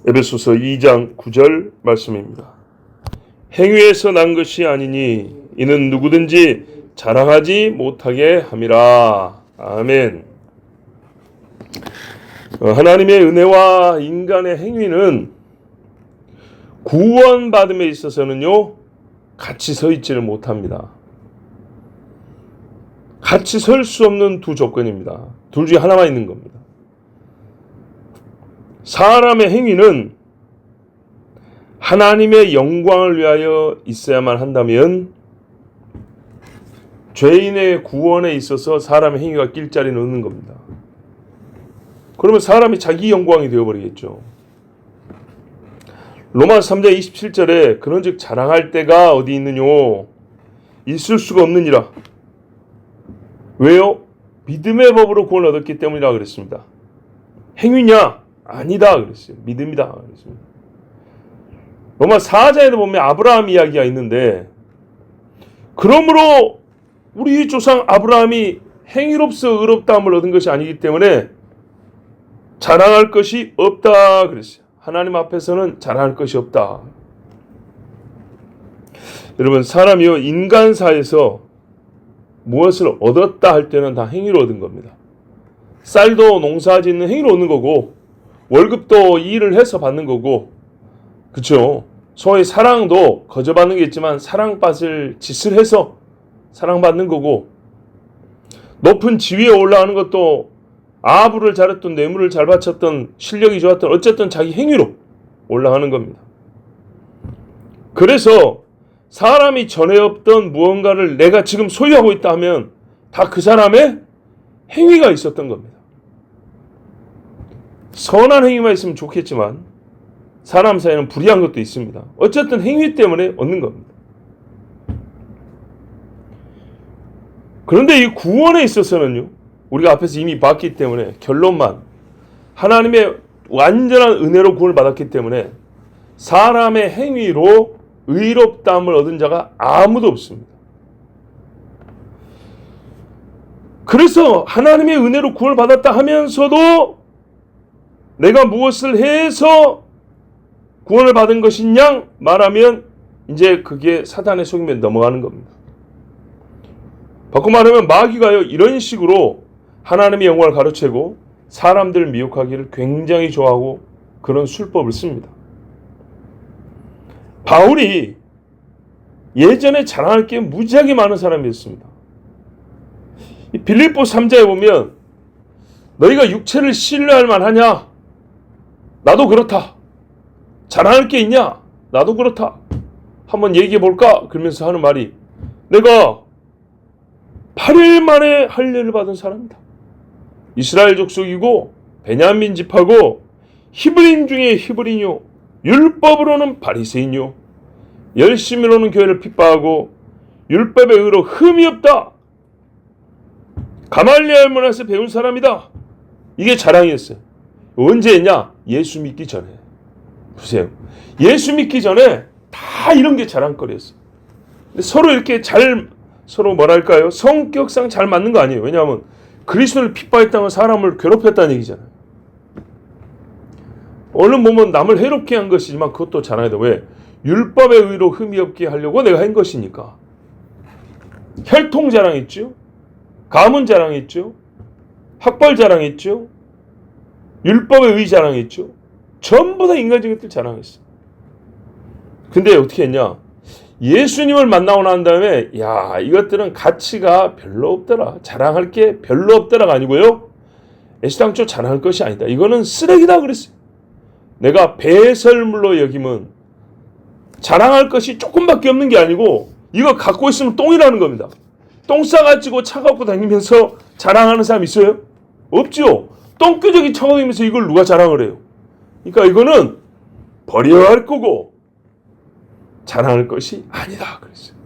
에베소서 2장 9절 말씀입니다. 행위에서 난 것이 아니니 이는 누구든지 자랑하지 못하게 함이라. 아멘. 하나님의 은혜와 인간의 행위는 구원받음에 있어서는요, 같이 서 있지를 못합니다. 같이 설 수 없는 두 조건입니다. 둘 중에 하나만 있는 겁니다. 사람의 행위는 하나님의 영광을 위하여 있어야만 한다면 죄인의 구원에 있어서 사람의 행위가 낄 자리는 없는 겁니다. 그러면 사람이 자기 영광이 되어버리겠죠. 로마서 3장 27절에 그런즉 자랑할 때가 어디 있느뇨? 있을 수가 없느니라. 왜요? 믿음의 법으로 구원을 얻었기 때문이라 그랬습니다. 행위냐? 아니다 그랬어요. 믿음이다 그랬습니다. 로마 4장에도 보면 아브라함 이야기가 있는데, 그러므로 우리 조상 아브라함이 행위로서 의롭다함을 얻은 것이 아니기 때문에 자랑할 것이 없다 그랬어요. 하나님 앞에서는 자랑할 것이 없다. 여러분, 사람이요, 인간사에서 무엇을 얻었다 할 때는 다 행위로 얻은 겁니다. 쌀도 농사 짓는 행위로 얻는 거고, 월급도 일을 해서 받는 거고, 그렇죠? 소위 사랑도 거저 받는 게 있지만 사랑받을 짓을 해서 사랑받는 거고, 높은 지위에 올라가는 것도 아부를 잘했던, 뇌물을 잘 바쳤던, 실력이 좋았던, 어쨌든 자기 행위로 올라가는 겁니다. 그래서 사람이 전에 없던 무언가를 내가 지금 소유하고 있다 하면 다 그 사람의 행위가 있었던 겁니다. 선한 행위만 있으면 좋겠지만 사람 사이에는 불의한 것도 있습니다. 어쨌든 행위 때문에 얻는 겁니다. 그런데 이 구원에 있어서는요, 우리가 앞에서 이미 봤기 때문에 결론만, 하나님의 완전한 은혜로 구원을 받았기 때문에 사람의 행위로 의롭다함을 얻은 자가 아무도 없습니다. 그래서 하나님의 은혜로 구원을 받았다 하면서도 내가 무엇을 해서 구원을 받은 것이냐 말하면 이제 그게 사단의 속임에 넘어가는 겁니다. 바꿔 말하면 마귀가요, 이런 식으로 하나님의 영광을 가로채고 사람들을 미혹하기를 굉장히 좋아하고 그런 술법을 씁니다. 바울이 예전에 자랑할 게 무지하게 많은 사람이었습니다. 빌립보 3장에 보면 너희가 육체를 신뢰할 만하냐? 나도 그렇다. 자랑할 게 있냐? 나도 그렇다. 한번 얘기해 볼까? 그러면서 하는 말이, 내가 8일 만에 할례를 받은 사람이다. 이스라엘 족속이고 베냐민 집하고 히브리인 중에 히브리인요, 율법으로는 바리새인요, 열심히로는 교회를 핍박하고 율법의 의로 흠이 없다. 가말리엘 문화에서 배운 사람이다. 이게 자랑이었어요. 언제 했냐? 예수 믿기 전에. 보세요. 예수 믿기 전에 다 이런 게 자랑거리였어요. 근데 서로 이렇게 서로 뭐랄까요? 성격상 잘 맞는 거 아니에요. 왜냐하면 그리스도를 핍박했다는 사람을 괴롭혔다는 얘기잖아요. 얼른 보면 남을 해롭게 한 것이지만 그것도 자랑이다. 왜? 율법의 의로 흠이 없게 하려고 내가 한 것이니까. 혈통 자랑했죠. 가문 자랑했죠. 학벌 자랑했죠. 율법의 의 자랑했죠. 전부 다 인간적인 것들 자랑했어. 근데 어떻게 했냐? 예수님을 만나고 난 다음에, 야, 이것들은 가치가 별로 없더라. 자랑할 게 별로 없더라가 아니고요, 애시당초 자랑할 것이 아니다. 이거는 쓰레기다 그랬어요. 내가 배설물로 여기면 자랑할 것이 조금밖에 없는 게 아니고, 이거 갖고 있으면 똥이라는 겁니다. 똥 싸가지고 차 갖고 다니면서 자랑하는 사람 있어요? 없죠. 똥끄적이 쳐다니면서 이걸 누가 자랑을 해요? 그러니까 이거는 버려야 할 거고 자랑할 것이 아니다 그랬어요.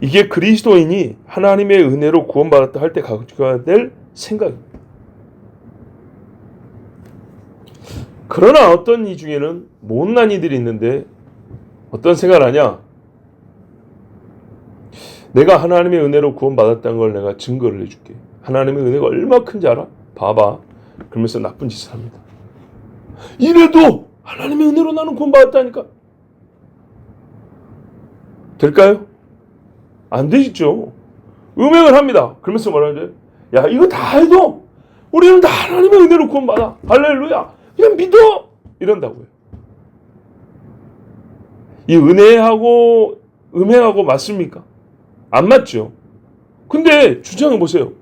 이게 그리스도인이 하나님의 은혜로 구원받았다 할 때 가져야 될 생각입니다. 그러나 어떤 이 중에는 못난 이들이 있는데 어떤 생각을 하냐? 내가 하나님의 은혜로 구원받았다는 걸 내가 증거를 해줄게. 하나님의 은혜가 얼마나 큰지 알아? 봐봐. 그러면서 나쁜 짓을 합니다. 이래도 하나님의 은혜로 나는 구원받았다니까. 될까요? 안 되시죠. 음행을 합니다. 그러면서 뭐라 그래요? 야, 이거 다 해도 우리는 다 하나님의 은혜로 구원받아. 할렐루야. 그냥 믿어. 이런다고요. 이 은혜하고 음행하고 맞습니까? 안 맞죠. 근데 주장해 보세요.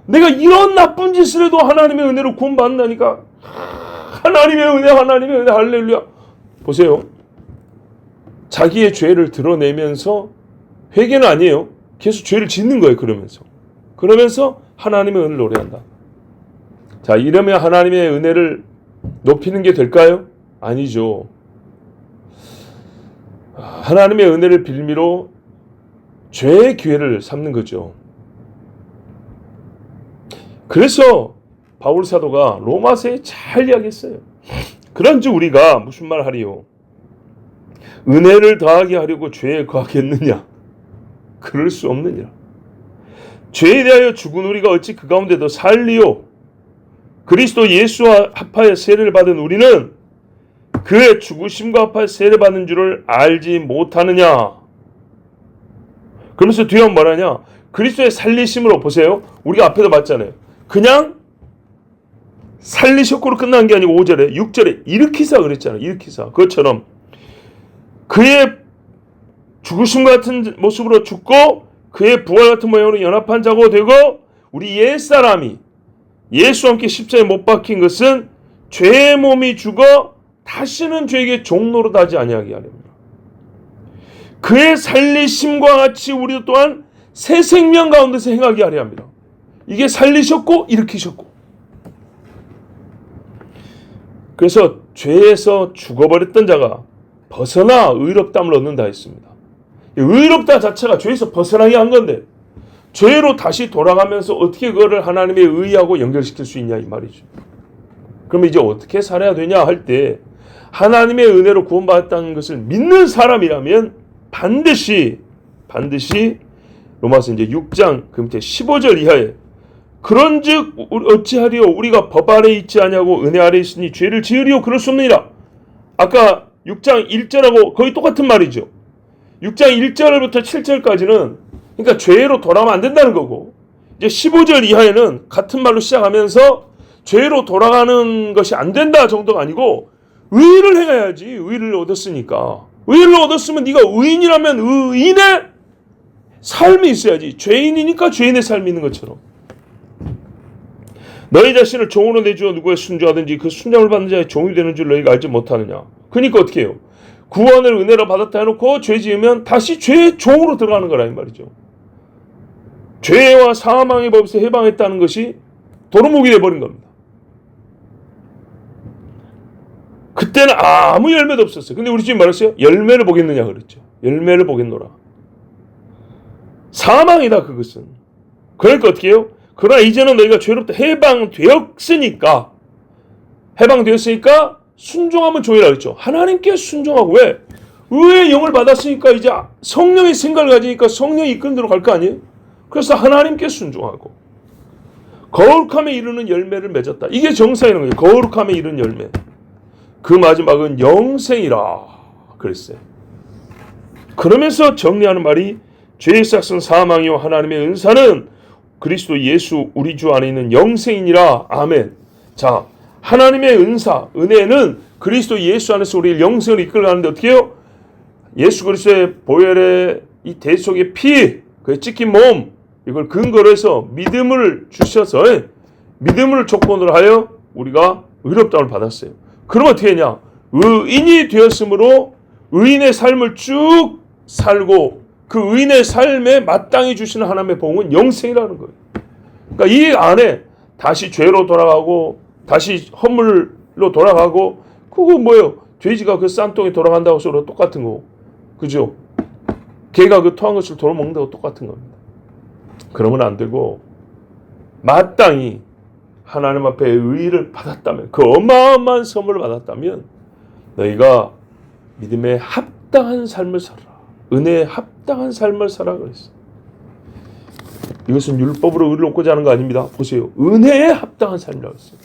내가 이런 나쁜 짓을 해도 하나님의 은혜로 구원받는다니까. 하나님의 은혜, 하나님의 은혜, 할렐루야. 보세요. 자기의 죄를 드러내면서 회개는 아니에요. 계속 죄를 짓는 거예요. 그러면서 하나님의 은혜를 노래한다. 자, 이러면 하나님의 은혜를 높이는 게 될까요? 아니죠. 하나님의 은혜를 빌미로 죄의 기회를 삼는 거죠. 그래서 바울 사도가 로마서에 잘 이야기했어요. 그런즉 우리가 무슨 말 하리요? 은혜를 더하게 하려고 죄에 거하겠느냐? 그럴 수 없느니라. 죄에 대하여 죽은 우리가 어찌 그 가운데도 살리요? 그리스도 예수와 합하여 세례를 받은 우리는 그의 죽으심과 합하여 세례 받는 줄을 알지 못하느냐? 그러면서 뒤에 뭐라냐? 그리스도의 살리심으로 보세요. 우리가 앞에도 봤잖아요. 그냥 살리셨고로 끝난 게 아니고 5절에 6절에 일으키사 그랬잖아요. 일으키사. 그것처럼 그의 죽으심 같은 모습으로 죽고 그의 부활 같은 모양으로 연합한 자고 되고 우리 옛사람이 예수와 함께 십자가에 못 박힌 것은 죄의 몸이 죽어 다시는 죄에게 종노릇 하지 아니하게 하렵니다. 그의 살리심과 같이 우리도 또한 새 생명 가운데서 행하게 하려 합니다. 이게 살리셨고 일으키셨고. 그래서 죄에서 죽어버렸던 자가 벗어나 의롭다함을 얻는다 했습니다. 의롭다 자체가 죄에서 벗어나게 한 건데 죄로 다시 돌아가면서 어떻게 그거를 하나님의 의하고 연결시킬 수 있냐 이 말이죠. 그러면 이제 어떻게 살아야 되냐 할 때 하나님의 은혜로 구원받았다는 것을 믿는 사람이라면 반드시 로마서 이제 6장 그 밑에 15절 이하에 그런즉 어찌하리요 우리가 법 아래 있지 아니하고 은혜 아래 있으니 죄를 지으리요 그럴 수 없느니라. 아까 6장 1절하고 거의 똑같은 말이죠. 6장 1절부터 7절까지는 그러니까 죄로 돌아가면 안 된다는 거고 이제 15절 이하에는 같은 말로 시작하면서 죄로 돌아가는 것이 안 된다 정도가 아니고 의를 행해야지. 의를 얻었으니까. 의를 얻었으면 네가 의인이라면 의인의 삶이 있어야지. 죄인이니까 죄인의 삶이 있는 것처럼. 너희 자신을 종으로 내주어 누구의 순종하든지 그 순종을 받는 자의 종이 되는 줄 너희가 알지 못하느냐. 그러니까 어떻게 해요? 구원을 은혜로 받았다 해놓고 죄 지으면 다시 죄의 종으로 들어가는 거라 이 말이죠. 죄와 사망의 법에서 해방했다는 것이 도루묵이 돼버린 겁니다. 그때는 아무 열매도 없었어요. 근데 우리 지금 말했어요. 열매를 보겠느냐 그랬죠. 열매를 보겠노라. 사망이다 그것은. 그러니까 어떻게 해요? 그러나 이제는 너희가 죄로부터 해방되었으니까 순종하면 종이라 그랬죠. 하나님께 순종하고 왜? 의의 영을 받았으니까 이제 성령의 생각을 가지니까 성령이 이끄는 대로 갈 거 아니에요? 그래서 하나님께 순종하고 거룩함에 이르는 열매를 맺었다. 이게 정상이라는 거예요. 거룩함에 이르는 열매. 그 마지막은 영생이라 그랬어요. 그러면서 정리하는 말이 죄의 삭은 사망이요 하나님의 은사는 그리스도 예수 우리 주 안에 있는 영생이니라. 아멘. 자, 하나님의 은사, 은혜는 그리스도 예수 안에서 우리를 영생을 이끌어가는데 어떻게 해요? 예수 그리스도의 보혈의 이 대속의 피, 그의 찢긴 몸, 이걸 근거로 해서 믿음을 주셔서 믿음을 조건으로 하여 우리가 의롭다함을 받았어요. 그럼 어떻게 했냐? 의인이 되었으므로 의인의 삶을 쭉 살고 그 의인의 삶에 마땅히 주시는 하나님의 복은 영생이라는 거예요. 그러니까 이 안에 다시 죄로 돌아가고 다시 허물로 돌아가고 그거 뭐예요? 돼지가 그 싼똥에 돌아간다고 소리가 똑같은 거고 그죠? 개가 그 토한 것을 돌아먹는다고 똑같은 겁니다. 그러면 안 되고 마땅히 하나님 앞에 의의를 받았다면 그 어마어마한 선물을 받았다면 너희가 믿음에 합당한 삶을 살아라. 은혜에 합당한 삶을 살아 그랬어. 이것은 율법으로 의를 얻고자 하는 거 아닙니다. 보세요. 은혜에 합당한 삶이라고 했어요.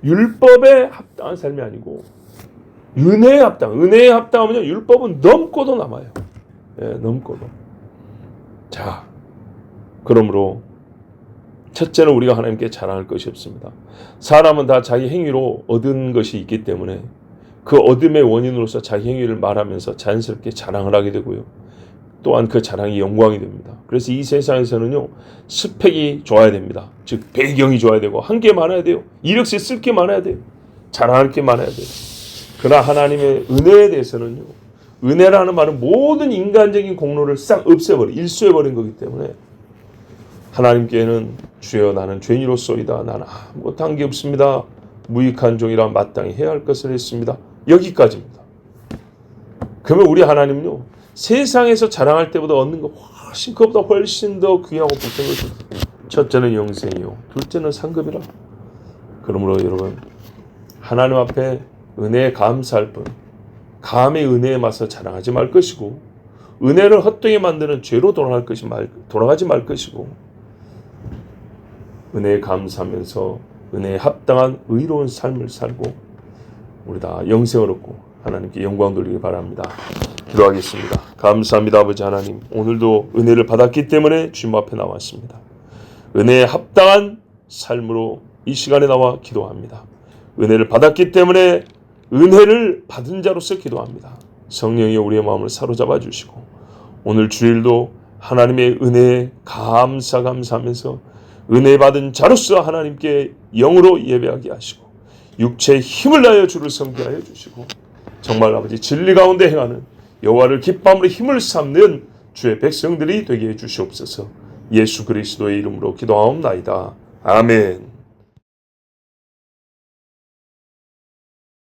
율법에 합당한 삶이 아니고 은혜에 합당. 은혜에 합당하면 율법은 넘고도 남아요. 예, 넘고도. 자, 그러므로 첫째는 우리가 하나님께 자랑할 것이 없습니다. 사람은 다 자기 행위로 얻은 것이 있기 때문에 그 얻음의 원인으로서 자기 행위를 말하면서 자연스럽게 자랑을 하게 되고요. 또한 그 자랑이 영광이 됩니다. 그래서 이 세상에서는요, 스펙이 좋아야 됩니다. 즉 배경이 좋아야 되고 한 게 많아야 돼요. 이력서에 쓸 게 많아야 돼요. 자랑할 게 많아야 돼요. 그러나 하나님의 은혜에 대해서는요, 은혜라는 말은 모든 인간적인 공로를 싹 없애버려 일수해버린 거기 때문에 하나님께는 주여 나는 죄인으로소이다. 나는 아무것도 한 게 없습니다. 무익한 종이라 마땅히 해야 할 것을 했습니다. 여기까지입니다. 그러면 우리 하나님은요, 세상에서 자랑할 때보다 얻는 거 훨씬 그것보다 훨씬 더 귀하고 복된 것입니다. 첫째는 영생이요, 둘째는 상급이라. 그러므로 여러분 하나님 앞에 은혜에 감사할 뿐 감의 은혜에 맞서 자랑하지 말 것이고 은혜를 헛되게 만드는 죄로 돌아가지 말 것이고 은혜에 감사하면서 은혜에 합당한 의로운 삶을 살고 우리 다 영생을 얻고 하나님께 영광 돌리기 바랍니다. 기도하겠습니다. 감사합니다. 아버지 하나님, 오늘도 은혜를 받았기 때문에 주님 앞에 나왔습니다. 은혜에 합당한 삶으로 이 시간에 나와 기도합니다. 은혜를 받았기 때문에 은혜를 받은 자로서 기도합니다. 성령이 우리의 마음을 사로잡아 주시고 오늘 주일도 하나님의 은혜에 감사하면서 은혜 받은 자로서 하나님께 영으로 예배하게 하시고 육체의 힘을 다하여 주를 섬기게 하여 주시고 정말 아버지 진리 가운데 행하는 여호와를 기뻐함으로 힘을 삼는 주의 백성들이 되게 해 주시옵소서. 예수 그리스도의 이름으로 기도하옵나이다. 아멘.